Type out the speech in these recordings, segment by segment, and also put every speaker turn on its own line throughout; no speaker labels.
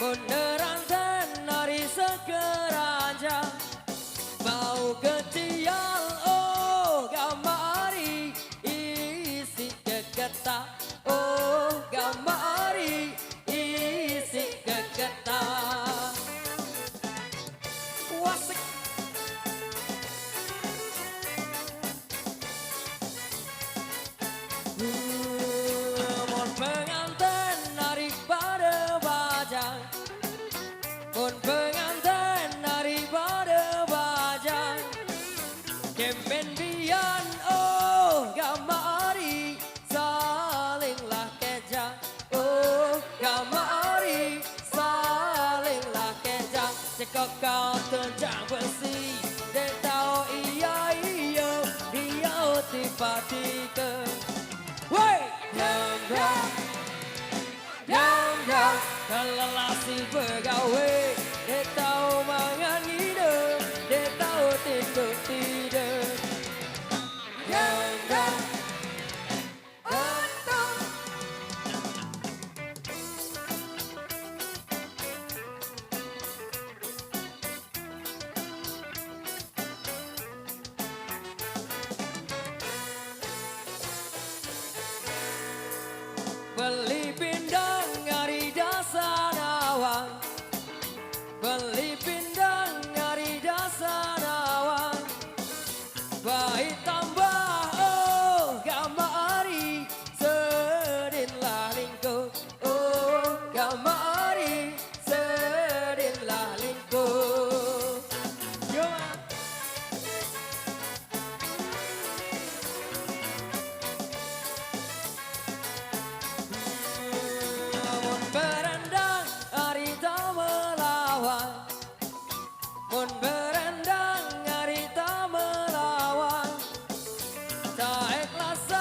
Beneran tenari sekeranja mau ketial oh gamari isi kegeta oh gamari isi kegeta wasik mon pengantin narik pada bajang mon pengantin narik pada bajang kempen bian oh gamari salinglah kejang oh gamari salinglah kejang cekok kau tenjang besi dia tahu iya iya dia tiba-tiba woi yang kelelasi begawe dia tahu mangan hidup dia tahu tidur tidur yang beli pindang ngari dasar awang beli pindang ngari dasar awang baik tambah oh gamari sedinlah lingkup oh gamari sedinlah lingkup mon berendang harita melawan tak ikhlas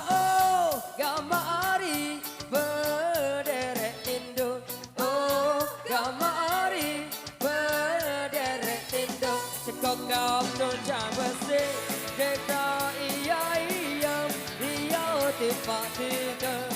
oh gamari berderet tinduk oh gamari berderet tinduk cekok kau tunjang besi kita iya iya dia tiba-tiba